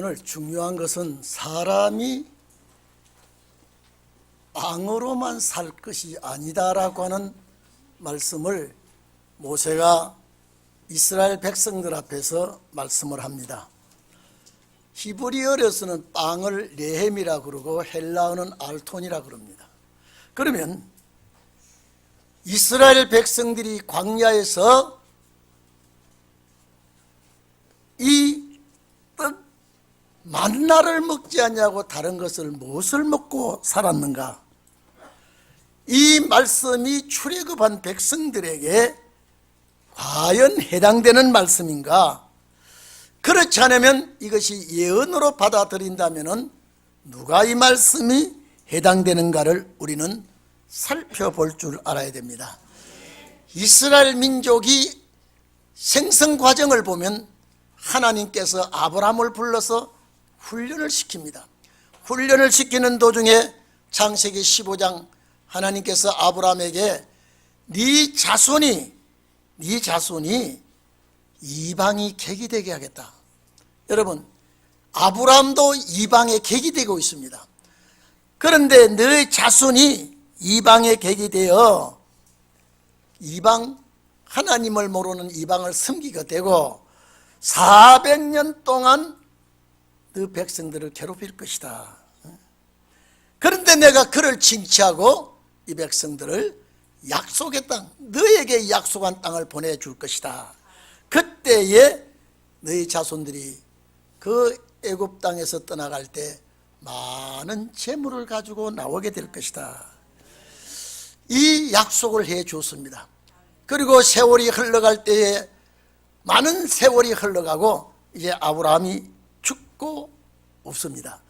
오늘 중요한 것은 사람이 빵으로만 살 것이 아니다라고 하는 말씀을 모세가 이스라엘 백성들 앞에서 말씀을 합니다. 히브리어로서는 빵을 레헴이라 그러고 헬라어는 알톤이라 그럽니다. 그러면 이스라엘 백성들이 광야에서 이 만나를 먹지 않냐고 다른 것을 무엇을 먹고 살았는가? 이 말씀이 출애굽한 백성들에게 과연 해당되는 말씀인가? 그렇지 않으면 이것이 예언으로 받아들인다면 누가 이 말씀이 해당되는가를 우리는 살펴볼 줄 알아야 됩니다. 이스라엘 민족이 생성 과정을 보면 하나님께서 아브라함을 불러서 훈련을 시킵니다. 훈련을 시키는 도중에 창세기 15장 하나님께서 아브라함에게 네 자손이 이방이 객이 되게 하겠다. 여러분, 아브라함도 이방의 객이 되고 있습니다. 그런데 너의 자손이 이방의 객이 되어 이방, 하나님을 모르는 이방을 섬기게 되고 400년 동안 너 백성들을 괴롭힐 것이다. 그런데 내가 그를 징치하고 이 백성들을 약속의 땅, 너에게 약속한 땅을 보내줄 것이다. 그때에 너희 자손들이 그 애굽 땅에서 떠나갈 때 많은 재물을 가지고 나오게 될 것이다. 이 약속을 해 주었습니다. 그리고 세월이 흘러갈 때에 많은 세월이 흘러가고 이제 아브라함이 죽고 없습니다.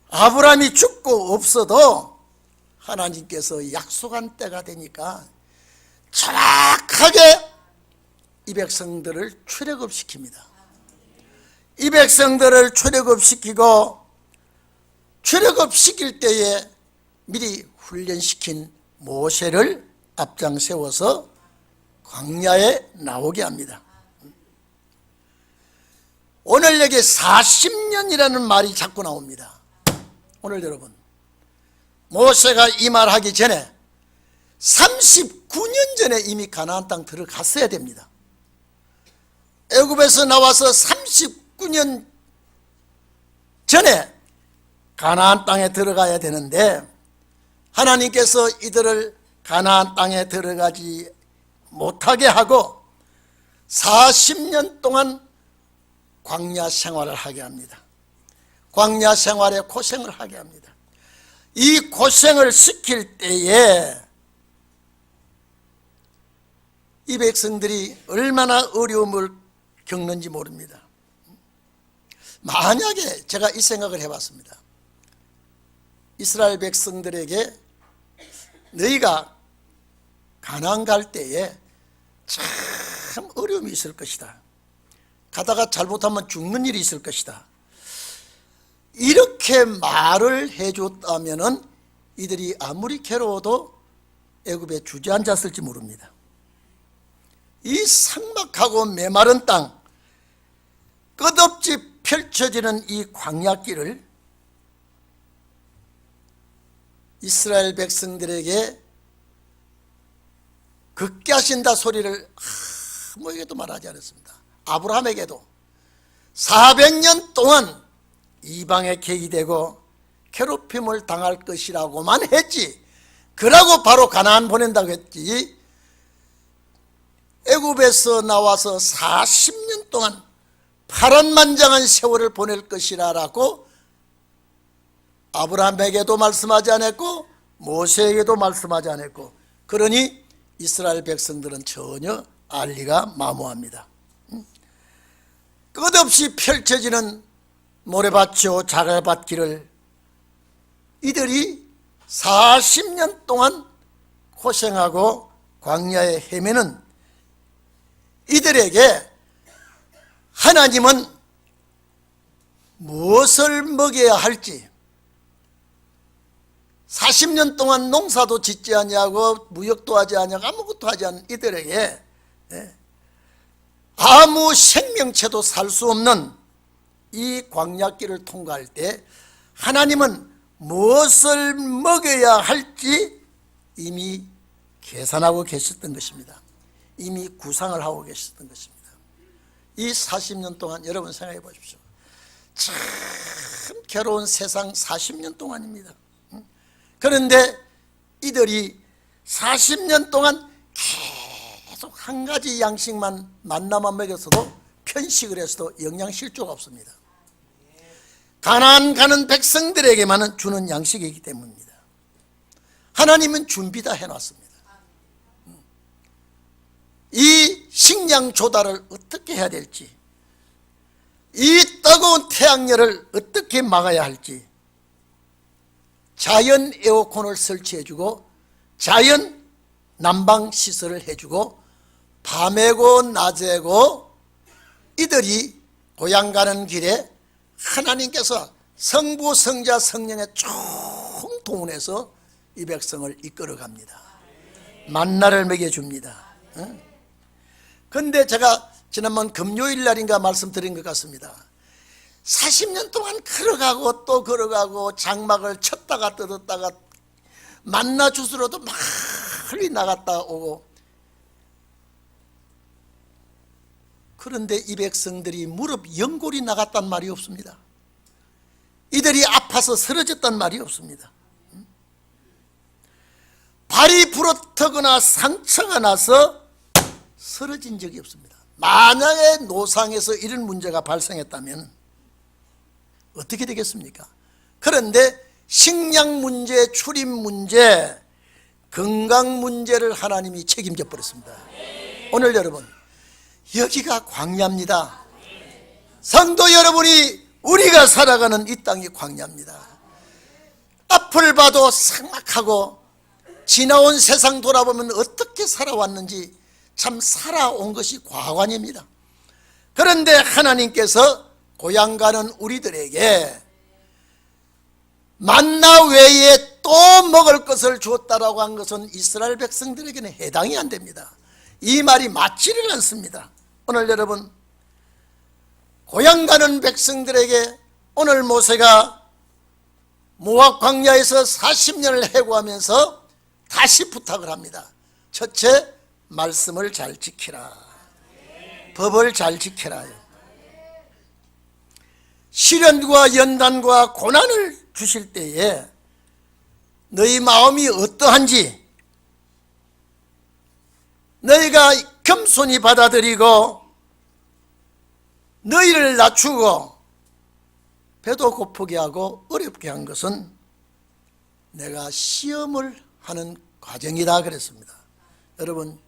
아브라함이 죽고 없어도 하나님께서 약속한 때가 되니까 정확하게 이 백성들을 출애굽시킵니다. 이 백성들을 출애굽시키고 출애굽시킬 때에 미리 훈련시킨 모세를 앞장 세워서 광야에 나오게 합니다. 오늘 여기 40년이라는 말이 자꾸 나옵니다. 오늘 여러분, 모세가 이 말하기 전에 39년 전에 이미 가나안 땅 들어갔어야 됩니다. 애굽에서 나와서 39년 전에 가나안 땅에 들어가야 되는데 하나님께서 이들을 가나안 땅에 들어가지 못하게 하고 40년 동안 광야 생활을 하게 합니다. 광야 생활에 고생을 하게 합니다. 이 고생을 시킬 때에 이 백성들이 얼마나 어려움을 겪는지 모릅니다. 만약에 제가 이 생각을 해봤습니다. 이스라엘 백성들에게 너희가 가나안 갈 때에 참 어려움이 있을 것이다. 가다가 잘못하면 죽는 일이 있을 것이다. 이렇게 말을 해줬다면 이들이 아무리 괴로워도 애굽에 주저앉았을지 모릅니다. 이 삭막하고 메마른 땅, 끝없이 펼쳐지는 이 광야길을 이스라엘 백성들에게 걷게 하신다 소리를 아무에게도 말하지 않았습니다. 아브라함에게도 400년 동안 이방의 객이 되고 괴롭힘을 당할 것이라고만 했지, 그러고 바로 가나안 보낸다고 했지, 애굽에서 나와서 40년 동안 파란만장한 세월을 보낼 것이라고 아브라함에게도 말씀하지 않았고 모세에게도 말씀하지 않았고, 그러니 이스라엘 백성들은 전혀 알 리가 마모합니다. 끝없이 펼쳐지는 모래밭이요 자갈밭길을 이들이 40년 동안 고생하고 광야에 헤매는 이들에게 하나님은 무엇을 먹여야 할지, 40년 동안 농사도 짓지 아니하고 무역도 하지 아니하고 아무것도 하지 않은 이들에게 아무 생명체도 살 수 없는 이 광야길을 통과할 때 하나님은 무엇을 먹여야 할지 이미 계산하고 계셨던 것입니다. 이미 구상을 하고 계셨던 것입니다. 이 40년 동안 여러분 생각해 보십시오. 참 괴로운 세상 40년 동안입니다. 그런데 이들이 40년 동안 계속 한 가지 양식만 만나만 먹였어도 편식을 했어도 영양실조가 없습니다. 가나안 가는 백성들에게만 주는 양식이기 때문입니다. 하나님은 준비 다 해놨습니다. 이 식량 조달을 어떻게 해야 될지, 이 뜨거운 태양열을 어떻게 막아야 할지 자연 에어컨을 설치해주고 자연 난방시설을 해주고 밤에고 낮에고 이들이 고향 가는 길에 하나님께서 성부 성자 성령의 총동원해서 이 백성을 이끌어갑니다. 만나를 먹여줍니다. 그런데 제가 지난번 금요일 날인가 말씀드린 것 같습니다. 40년 동안 걸어가고 또 걸어가고 장막을 쳤다가 뜯었다가 만나 주스로도 멀리 나갔다 오고, 그런데 이 백성들이 무릎 연골이 나갔단 말이 없습니다. 이들이 아파서 쓰러졌단 말이 없습니다. 발이 부러뜨거나 상처가 나서 쓰러진 적이 없습니다. 만약에 노상에서 이런 문제가 발생했다면 어떻게 되겠습니까? 그런데 식량 문제, 출입 문제, 건강 문제를 하나님이 책임져 버렸습니다. 오늘 여러분, 여기가 광야입니다. 성도 여러분이, 우리가 살아가는 이 땅이 광야입니다. 앞을 봐도 삭막하고 지나온 세상 돌아보면 어떻게 살아왔는지 참 살아온 것이 과관입니다. 그런데 하나님께서 고향 가는 우리들에게 만나 외에 또 먹을 것을 주었다라고 한 것은 이스라엘 백성들에게는 해당이 안 됩니다. 이 말이 맞지를 않습니다. 오늘 여러분, 고향 가는 백성들에게 오늘 모세가 모압 광야에서 40년을 해고하면서 다시 부탁을 합니다. 첫째, 말씀을 잘 지키라. 법을 잘 지켜라. 시련과 연단과 고난을 주실 때에 너희 마음이 어떠한지 너희가 겸손히 받아들이고 너희를 낮추고 배도 고프게 하고 어렵게 한 것은 내가 시험을 하는 과정이다 그랬습니다. 여러분,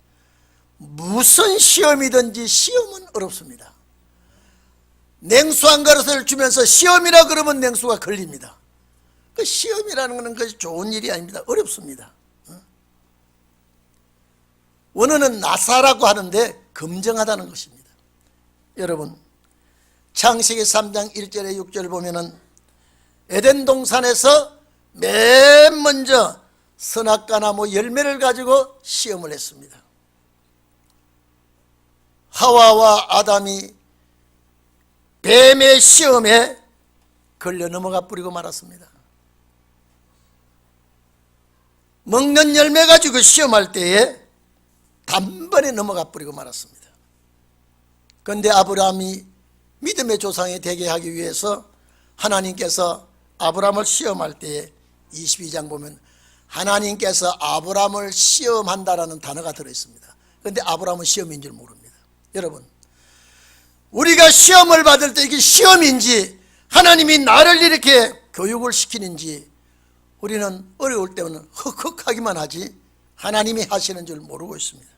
무슨 시험이든지 시험은 어렵습니다. 냉수 한 그릇을 주면서 시험이라 그러면 냉수가 걸립니다. 그 시험이라는 것은 그것이 좋은 일이 아닙니다. 어렵습니다. 원어는 나사라고 하는데 검정하다는 것입니다. 여러분, 창세기 3장 1절에 6절 보면은 에덴 동산에서 맨 먼저 선악과나무 열매를 가지고 시험을 했습니다. 하와와 아담이 뱀의 시험에 걸려 넘어가 뿌리고 말았습니다. 먹는 열매 가지고 시험할 때에 단번에 넘어가 뿌리고 말았습니다. 그런데 아브라함이 믿음의 조상이 되게 하기 위해서 하나님께서 아브라함을 시험할 때에 22장 보면 하나님께서 아브라함을 시험한다라는 단어가 들어있습니다. 그런데 아브라함은 시험인 줄 모릅니다. 여러분, 우리가 시험을 받을 때 이게 시험인지 하나님이 나를 이렇게 교육을 시키는지 우리는 어려울 때는 헉헉하기만 하지 하나님이 하시는 줄 모르고 있습니다.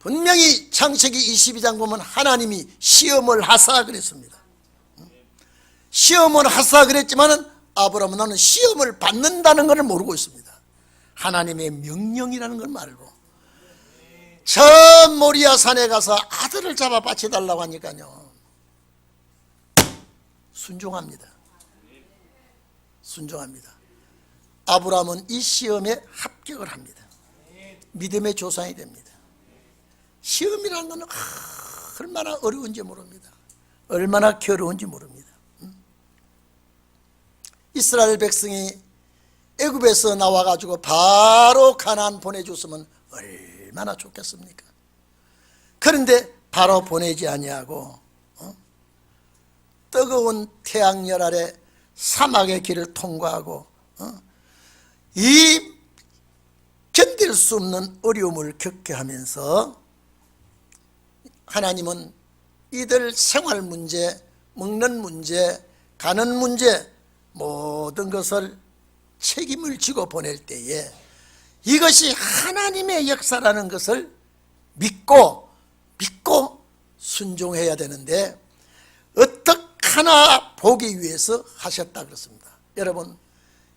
분명히 창세기 22장 보면 하나님이 시험을 하사 그랬습니다. 시험을 하사 그랬지만 아브라함은 나는 시험을 받는다는 것을 모르고 있습니다. 하나님의 명령이라는 걸 말고 저 모리아 산에 가서 아들을 잡아 바쳐달라고 하니까요 순종합니다. 순종합니다. 아브라함은 이 시험에 합격을 합니다. 믿음의 조상이 됩니다. 시험이라는 것은 얼마나 어려운지 모릅니다. 얼마나 괴로운지 모릅니다. 이스라엘 백성이 애굽에서 나와가지고 바로 가나안 보내줬으면 얼마나 좋겠습니까? 그런데 바로 보내지 아니하고 뜨거운 태양열 아래 사막의 길을 통과하고 이 견딜 수 없는 어려움을 겪게 하면서 하나님은 이들 생활 문제, 먹는 문제, 가는 문제 모든 것을 책임을 지고 보낼 때에 이것이 하나님의 역사라는 것을 믿고 순종해야 되는데 어떡하나 보기 위해서 하셨다 그렇습니다. 여러분,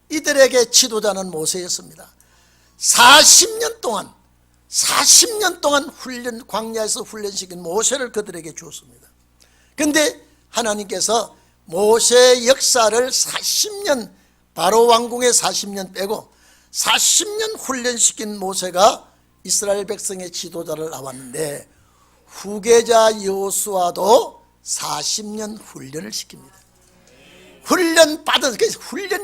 이들에게 지도자는 모세였습니다. 40년 동안 광야에서 훈련시킨 모세를 그들에게 주었습니다. 그런데 하나님께서 모세의 역사를 40년, 바로 왕궁의 40년 빼고 40년 훈련시킨 모세가 이스라엘 백성의 지도자를 나왔는데 후계자 여호수아도 40년 훈련을 시킵니다. 훈련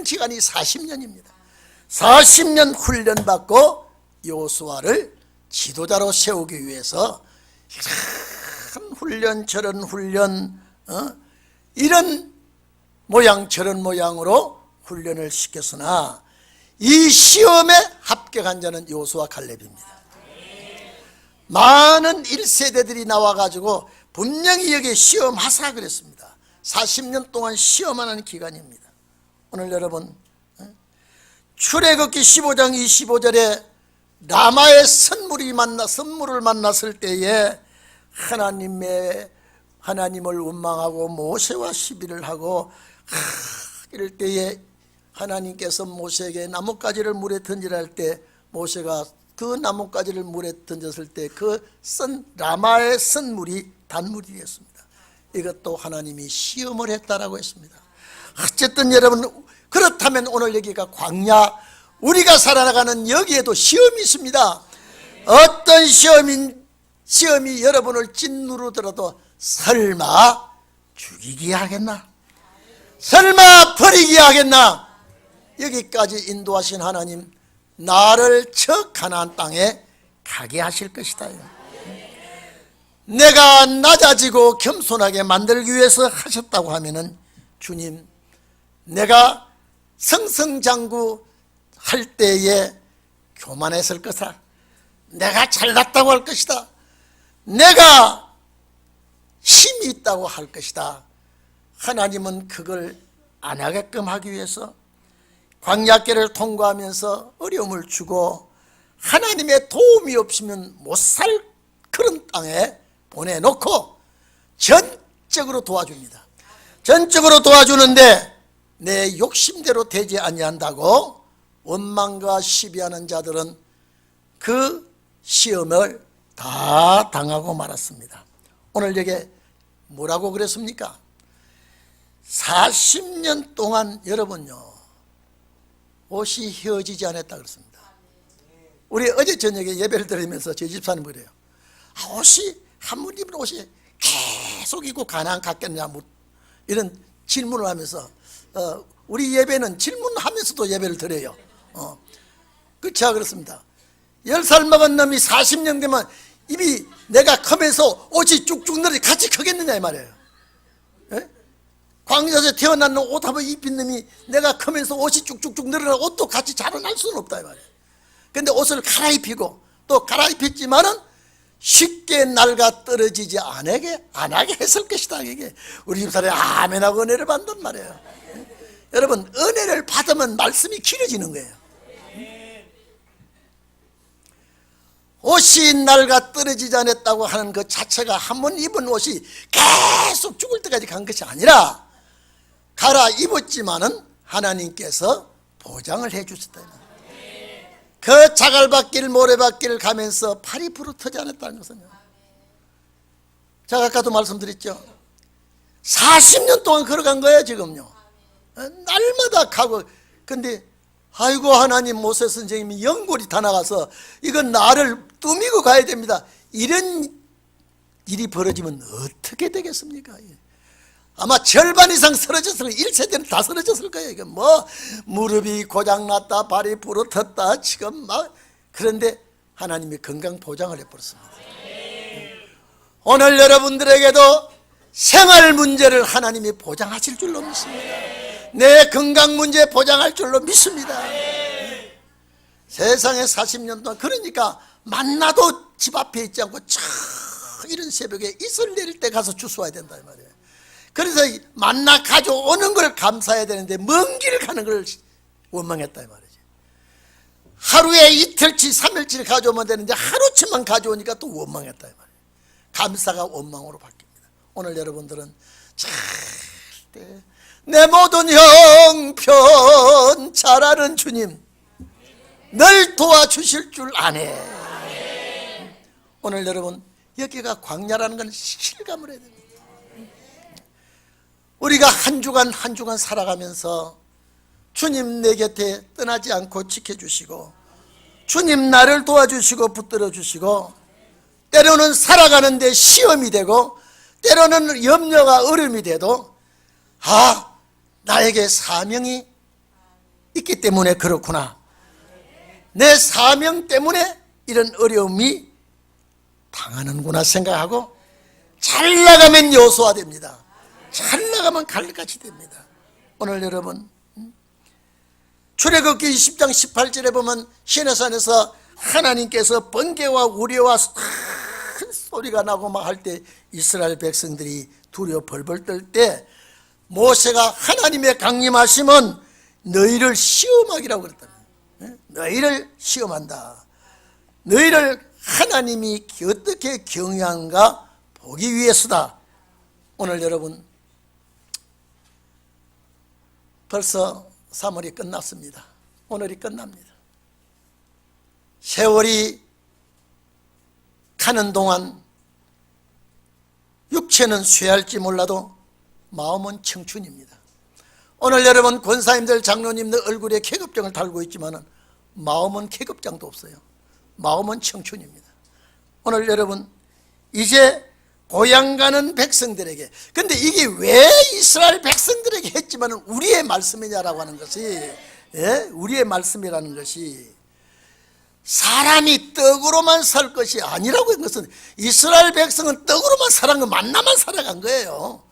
기간이 40년입니다. 40년 훈련받고 여호수아를 지도자로 세우기 위해서 이런 훈련 저런 훈련 이런 모양 저런 모양으로 훈련을 시켰으나 이 시험에 합격한 자는 여호수아 갈렙입니다. 많은 1세대들이 나와가지고 분명히 여기에 시험하사 그랬습니다. 40년 동안 시험하는 기간입니다. 오늘 여러분, 출애굽기 15장 25절에 라마의 선물을 만났을 때에 하나님을 원망하고 모세와 시비를 하고 이럴 때에 하나님께서 모세에게 나뭇가지를 물에 던지라 할 때 모세가 그 나뭇가지를 물에 던졌을 때 그 라마의 선물이 단물이 되었습니다. 이것도 하나님이 시험을 했다라고 했습니다. 어쨌든 여러분, 그렇다면 오늘 여기가 광야, 우리가 살아가는 여기에도 시험이 있습니다. 어떤 시험이 여러분을 짓누르더라도 설마 죽이기 하겠나? 설마 버리기 하겠나? 여기까지 인도하신 하나님, 나를 저 가나안 땅에 가게 하실 것이다. 내가 낮아지고 겸손하게 만들기 위해서 하셨다고 하면은, 주님, 내가 승승장구 할 때에 교만했을 것이다. 내가 잘났다고 할 것이다. 내가 힘이 있다고 할 것이다. 하나님은 그걸 안 하게끔 하기 위해서 광야길을 통과하면서 어려움을 주고 하나님의 도움이 없으면 못 살 그런 땅에 보내놓고 전적으로 도와줍니다. 전적으로 도와주는데 내 욕심대로 되지 아니한다고 원망과 시비하는 자들은 그 시험을 다 당하고 말았습니다. 오늘 여기에 뭐라고 그랬습니까? 40년 동안 여러분요, 옷이 휘어지지 않았다 그랬습니다. 우리 어제 저녁에 예배를 드리면서 제 집사님 그래요. 옷이 한번 입은 옷이 계속 입고 가나안 갔겠냐, 이런 질문을 하면서 우리 예배는 질문하면서도 예배를 드려요. 그렇죠, 그렇습니다. 10살 먹은 놈이 40년 되면 입이 내가 커면서 옷이 쭉쭉 늘어 같이 크겠느냐 이 말이에요. 예? 광야에서 태어난 옷 한번 입힌 놈이 내가 커면서 옷이 쭉쭉쭉 늘어나 옷도 같이 자라날 수는 없다 이 말이에요. 근데 옷을 갈아입히고 또 갈아입혔지만은 쉽게 낡아 떨어지지 안 하게 했을 것이다. 이게 우리 집사람이 아멘하고 은혜를 받는 말이에요. 예? 여러분, 은혜를 받으면 말씀이 길어지는 거예요. 옷이 낡아 떨어지지 않았다고 하는 그 자체가 한 번 입은 옷이 계속 죽을 때까지 간 것이 아니라 갈아입었지만은 하나님께서 보장을 해 주셨다. 그 자갈밭길 모래밭길을 가면서 팔이 부러뜨지 않았다는 것은요, 제가 아까도 말씀드렸죠. 40년 동안 걸어간 거예요 지금요. 날마다 가고. 근데 아이고 하나님, 모세 선생님이 연골이 다 나가서 이건 나를 뚜미고 가야 됩니다. 이런 일이 벌어지면 어떻게 되겠습니까? 아마 절반 이상 쓰러졌을 거예요. 1세대는 다 쓰러졌을 거예요. 이게 뭐 무릎이 고장났다, 발이 부러졌다, 지금 막. 그런데 하나님이 건강 보장을 해버렸습니다. 오늘 여러분들에게도 생활 문제를 하나님이 보장하실 줄로 믿습니다. 내 건강 문제 보장할 줄로 믿습니다. 세상에 40년 동안, 그러니까 만나도 집 앞에 있지 않고 저 이런 새벽에 이슬 내릴 때 가서 주워야 된다 이 말이에요. 그래서 만나 가져오는 걸 감사해야 되는데 먼 길 가는 걸 원망했다 이 말이지. 하루에 이틀치 3일치를 가져오면 되는데 하루치만 가져오니까 또 원망했다 이 말이에요. 감사가 원망으로 바뀝니다. 오늘 여러분들은 절대 내 모든 형편 잘 아는 주님 늘 도와주실 줄 아네. 오늘 여러분 여기가 광야라는 건 실감을 해야 됩니다. 우리가 한 주간 한 주간 살아가면서 주님 내 곁에 떠나지 않고 지켜주시고 주님 나를 도와주시고 붙들어 주시고 때로는 살아가는데 시험이 되고 때로는 염려가 어려움이 돼도 나에게 사명이 있기 때문에 그렇구나, 내 사명 때문에 이런 어려움이 당하는구나 생각하고 잘 나가면 요소화됩니다. 잘 나가면 갈같이 됩니다. 오늘 여러분 출애굽기 20장 18절에 보면 시내산에서 하나님께서 번개와 우레와 큰 소리가 나고 막 할 때 이스라엘 백성들이 두려워 벌벌 떨 때 모세가 하나님의 강림하심은 너희를 시험하기라고 그랬다. 너희를 시험한다. 너희를 하나님이 어떻게 경외한가 보기 위해서다. 오늘 여러분 벌써 3월이 끝났습니다. 오늘이 끝납니다. 세월이 가는 동안 육체는 쇠할지 몰라도 마음은 청춘입니다. 오늘 여러분 권사님들 장로님들 얼굴에 계급장을 달고 있지만 마음은 계급장도 없어요. 마음은 청춘입니다. 오늘 여러분 이제 고향 가는 백성들에게, 근데 이게 왜 이스라엘 백성들에게 했지만 우리의 말씀이냐라고 하는 것이, 우리의 말씀이라는 것이 사람이 떡으로만 살 것이 아니라고 한 것은, 이스라엘 백성은 떡으로만 살아간 거, 만나만 살아간 거예요.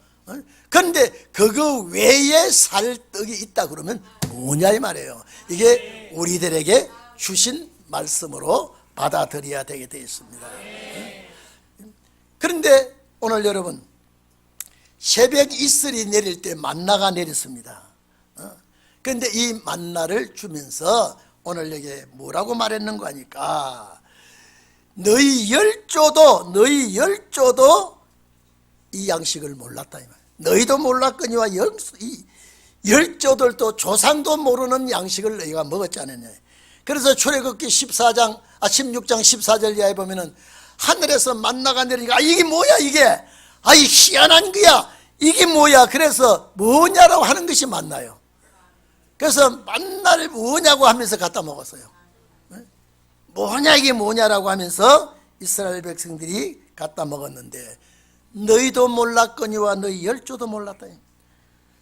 그런데 그거 외에 살 떡이 있다 그러면 뭐냐 이 말이에요. 이게 우리들에게 주신 말씀으로 받아들여야 되게 되어 있습니다. 그런데 오늘 여러분 새벽 이슬이 내릴 때 만나가 내렸습니다. 그런데 이 만나를 주면서 오늘 여기에 뭐라고 말했는가 하니까 너희 열조도 이 양식을 몰랐다 이 말. 너희도 몰랐거니와 이 열조들도 조상도 모르는 양식을 너희가 먹었지 않느냐. 그래서 출애굽기 16장 14절 이하에 보면은 하늘에서 만나가 내리니까 이게 뭐야 이게, 이 희한한 거야 이게 뭐야. 그래서 뭐냐라고 하는 것이 만나요. 그래서 만나를 뭐냐고 하면서 갖다 먹었어요. 뭐냐 이게 뭐냐라고 하면서 이스라엘 백성들이 갖다 먹었는데 너희도 몰랐거니와 너희 열조도 몰랐다.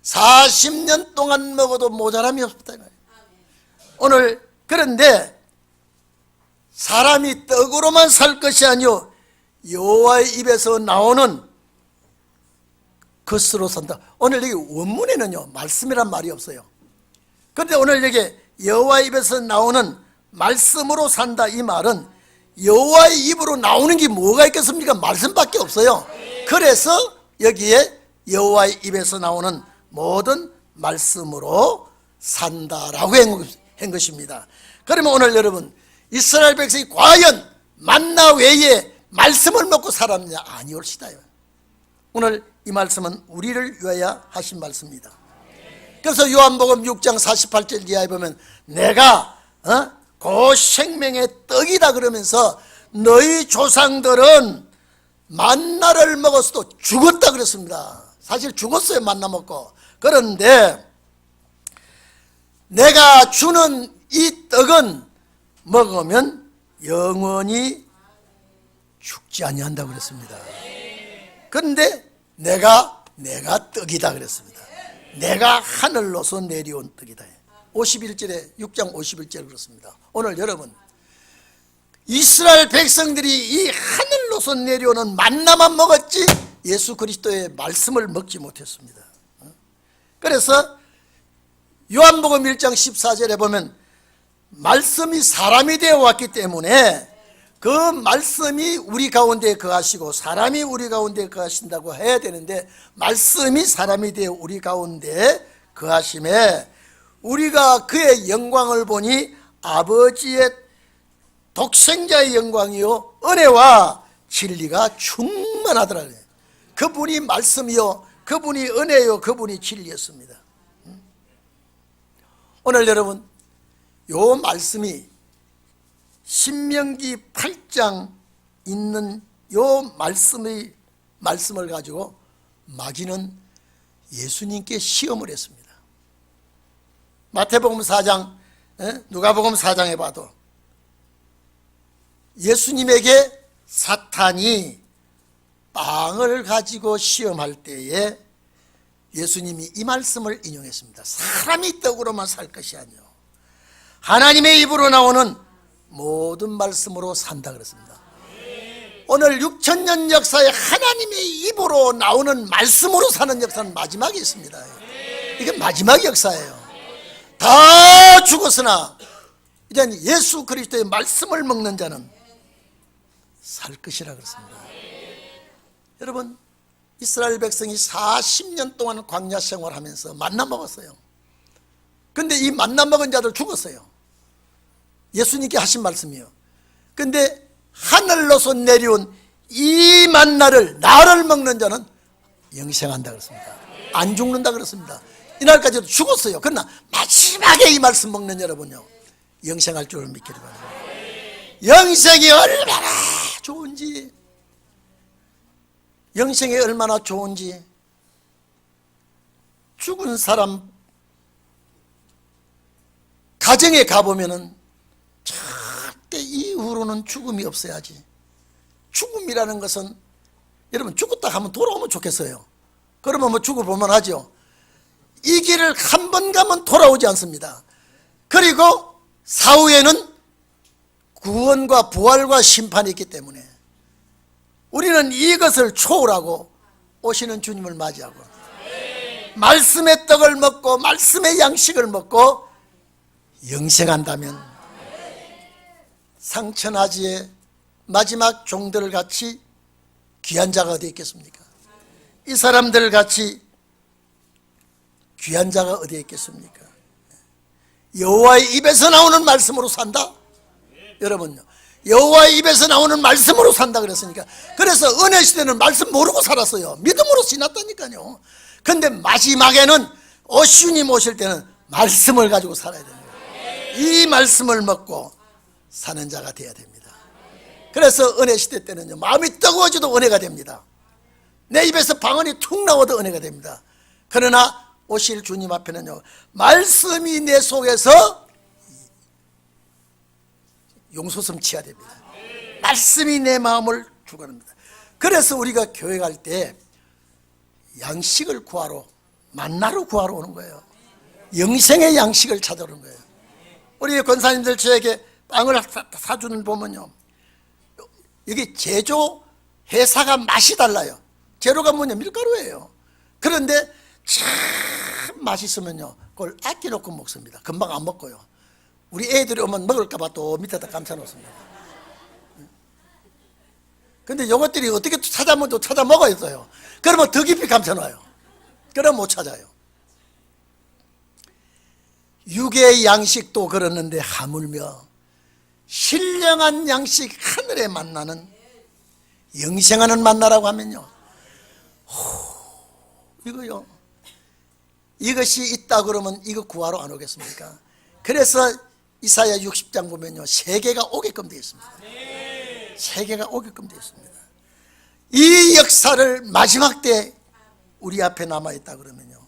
40년 동안 먹어도 모자람이 없었다. 오늘 그런데 사람이 떡으로만 살 것이 아니요 여호와의 입에서 나오는 것으로 산다. 오늘 여기 원문에는요 말씀이란 말이 없어요. 그런데 오늘 여기 여호와의 입에서 나오는 말씀으로 산다 이 말은 여호와의 입으로 나오는 게 뭐가 있겠습니까? 말씀밖에 없어요. 그래서 여기에 여호와의 입에서 나오는 모든 말씀으로 산다라고 한 것입니다. 그러면 오늘 여러분 이스라엘 백성이 과연 만나 외에 말씀을 먹고 살았느냐? 아니올시다요. 오늘 이 말씀은 우리를 위하여 하신 말씀입니다. 그래서 요한복음 6장 48절 이하에 보면 내가 그 생명의 떡이다 그러면서 너희 조상들은 만나를 먹었어도 죽었다 그랬습니다. 사실 죽었어요 만나 먹고. 그런데 내가 주는 이 떡은 먹으면 영원히 죽지 아니한다고 그랬습니다. 그런데 내가 내가 떡이다 그랬습니다. 내가 하늘로서 내려온 떡이다. 51절에 6장 51절 그렇습니다. 오늘 여러분, 이스라엘 백성들이 이 하늘로서 내려오는 만나만 먹었지 예수 그리스도의 말씀을 먹지 못했습니다. 그래서 요한복음 1장 14절에 보면 말씀이 사람이 되어 왔기 때문에 그 말씀이 우리 가운데 거하시고 사람이 우리 가운데 거하신다고 해야 되는데, 말씀이 사람이 되어 우리 가운데 거하심에 우리가 그의 영광을 보니 아버지의 독생자의 영광이요 은혜와 진리가 충만하더라. 그분이 말씀이요, 그분이 은혜요, 그분이 진리였습니다. 오늘 여러분, 요 말씀이 신명기 8장 있는 요 말씀을 가지고 마귀는 예수님께 시험을 했습니다. 마태복음 4장, 누가복음 4장에 봐도 예수님에게 사탄이 빵을 가지고 시험할 때에 예수님이 이 말씀을 인용했습니다. 사람이 떡으로만 살 것이 아니요 하나님의 입으로 나오는 모든 말씀으로 산다 그랬습니다. 오늘 6천년 역사에 하나님의 입으로 나오는 말씀으로 사는 역사는 마지막에 있습니다. 이게 마지막 역사예요. 다 죽었으나 이제 예수 그리스도의 말씀을 먹는 자는 살 것이라 그랬습니다. 여러분, 이스라엘 백성이 40년 동안 광야 생활하면서 만나 먹었어요. 근데 이 만나 먹은 자들 죽었어요. 예수님께 하신 말씀이요. 근데 하늘로서 내려온 이 만나를, 나를 먹는 자는 영생한다 그랬습니다. 안 죽는다 그랬습니다. 이날까지도 죽었어요. 그러나 마지막에 이 말씀 먹는 여러분요, 영생할 줄을 믿기를 바랍니다. 영생이 얼마나 좋은지, 영생이 얼마나 좋은지, 죽은 사람 가정에 가보면은 절대 이후로는 죽음이 없어야지. 죽음이라는 것은, 여러분, 죽었다 하면 돌아오면 좋겠어요. 그러면 뭐 죽을 볼만 하죠. 이 길을 한 번 가면 돌아오지 않습니다. 그리고 사후에는 구원과 부활과 심판이 있기 때문에 우리는 이것을 초월하고 오시는 주님을 맞이하고 말씀의 떡을 먹고 말씀의 양식을 먹고 영생한다면 상천하지의 마지막 종들 같이 귀한 자가 어디 있겠습니까? 이 사람들 같이 귀한 자가 어디에 있겠습니까? 여호와의 입에서 나오는 말씀으로 산다? 여러분요, 여호와의 입에서 나오는 말씀으로 산다 그랬으니까, 그래서 은혜 시대는 말씀 모르고 살았어요. 믿음으로 지났다니까요. 근데 마지막에는 주님 오실 때는 말씀을 가지고 살아야 됩니다. 이 말씀을 먹고 사는 자가 되어야 됩니다. 그래서 은혜 시대 때는요, 마음이 뜨거워져도 은혜가 됩니다. 내 입에서 방언이 툭 나와도 은혜가 됩니다. 그러나 오실 주님 앞에는요, 말씀이 내 속에서 용솟음 치야 됩니다. 말씀이 내 마음을 주관합니다. 그래서 우리가 교회 갈 때 양식을 구하러, 만나러 구하러 오는 거예요. 영생의 양식을 찾아오는 거예요. 우리 권사님들 저에게 빵을 사주는 보면요, 여기 제조 회사가 맛이 달라요. 재료가 뭐냐, 밀가루예요. 그런데 참 맛있으면요, 그걸 아껴놓고 먹습니다. 금방 안 먹고요. 우리 애들이 오면 먹을까봐 또 밑에다 감춰놓습니다. 근데 이것들이 어떻게 찾아보면 또 찾아 먹어야 돼요. 그러면 더 깊이 감춰놔요. 그럼 못 찾아요. 육의 양식도 그러는데 하물며 신령한 양식, 하늘에 만나는 영생하는 만나라고 하면요, 이거요, 이것이 있다 그러면 이거 구하러 안 오겠습니까? 그래서 이사야 60장 보면요, 세계가 오게끔 되어 있습니다. 세계가 오게끔 되어 있습니다. 이 역사를 마지막 때 우리 앞에 남아있다 그러면요,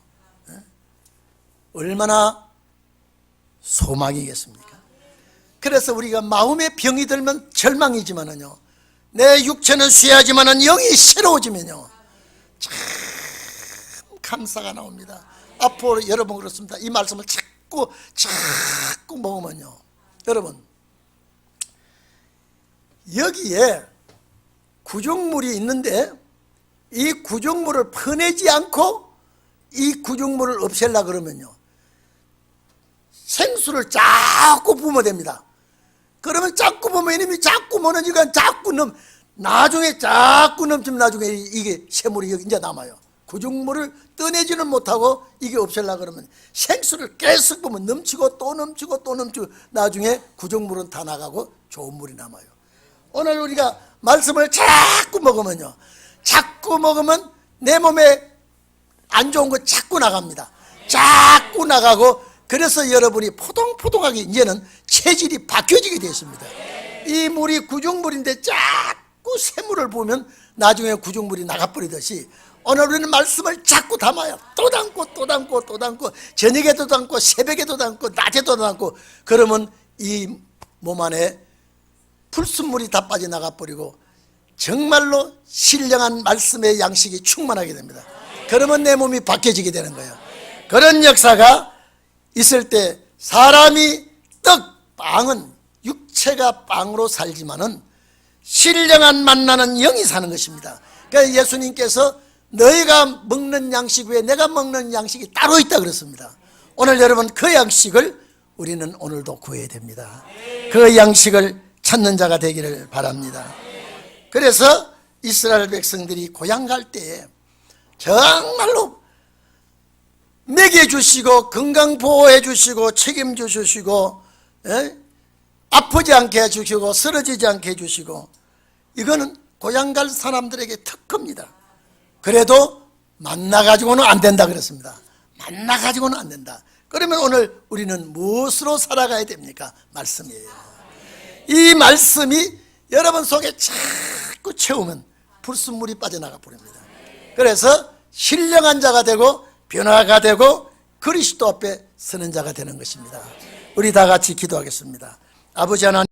얼마나 소망이겠습니까? 그래서 우리가 마음에 병이 들면 절망이지만은요, 내 육체는 쇠하지만은 영이 새로워지면요, 참 감사가 나옵니다. 앞으로 여러분 그렇습니다. 이 말씀을 자꾸 먹으면요, 여러분 여기에 구정물이 있는데 이 구정물을 퍼내지 않고 이 구정물을 없애려고 그러면요, 생수를 자꾸 부으면 됩니다. 그러면 자꾸 보면 이놈이 자꾸 모으니까 나중에 자꾸 넘치면 나중에 이게 샘물이 여기 이제 남아요. 구정물을 떠내지는 못하고 이게 없애려고 그러면 생수를 계속 보면 넘치고 또 넘치고 또 넘치고 나중에 구정물은 다 나가고 좋은 물이 남아요. 오늘 우리가 말씀을 자꾸 먹으면요, 자꾸 먹으면 내 몸에 안 좋은 거 자꾸 나갑니다. 자꾸 나가고, 그래서 여러분이 포동포동하게 이제는 체질이 바뀌어지게 되어 있습니다. 이 물이 구정물인데 자꾸 샘물을 보면 나중에 구정물이 나가버리듯이 오늘 우리는 말씀을 자꾸 담아요. 또 담고 저녁에도 담고 새벽에도 담고 낮에도 담고, 그러면 이 몸 안에 불순물이 다 빠져나가 버리고 정말로 신령한 말씀의 양식이 충만하게 됩니다. 그러면 내 몸이 바뀌어지게 되는 거예요. 그런 역사가 있을 때 사람이 빵은 육체가 빵으로 살지만은 신령한 만나는 영이 사는 것입니다. 그러니까 예수님께서 너희가 먹는 양식 외에 내가 먹는 양식이 따로 있다 그랬습니다. 오늘 여러분 그 양식을 우리는 오늘도 구해야 됩니다. 그 양식을 찾는 자가 되기를 바랍니다. 그래서 이스라엘 백성들이 고향 갈 때에 정말로 먹여주시고 건강 보호해 주시고 책임져 주시고, 아프지 않게 해주시고 쓰러지지 않게 해주시고, 이거는 고향 갈 사람들에게 특허입니다. 그래도 만나 가지고는 안 된다 그랬습니다. 만나 가지고는 안 된다. 그러면 오늘 우리는 무엇으로 살아가야 됩니까? 말씀이에요. 이 말씀이 여러분 속에 자꾸 채우면 불순물이 빠져나가 버립니다. 그래서 신령한 자가 되고 변화가 되고 그리스도 앞에 서는 자가 되는 것입니다. 우리 다 같이 기도하겠습니다. 아버지 하나님,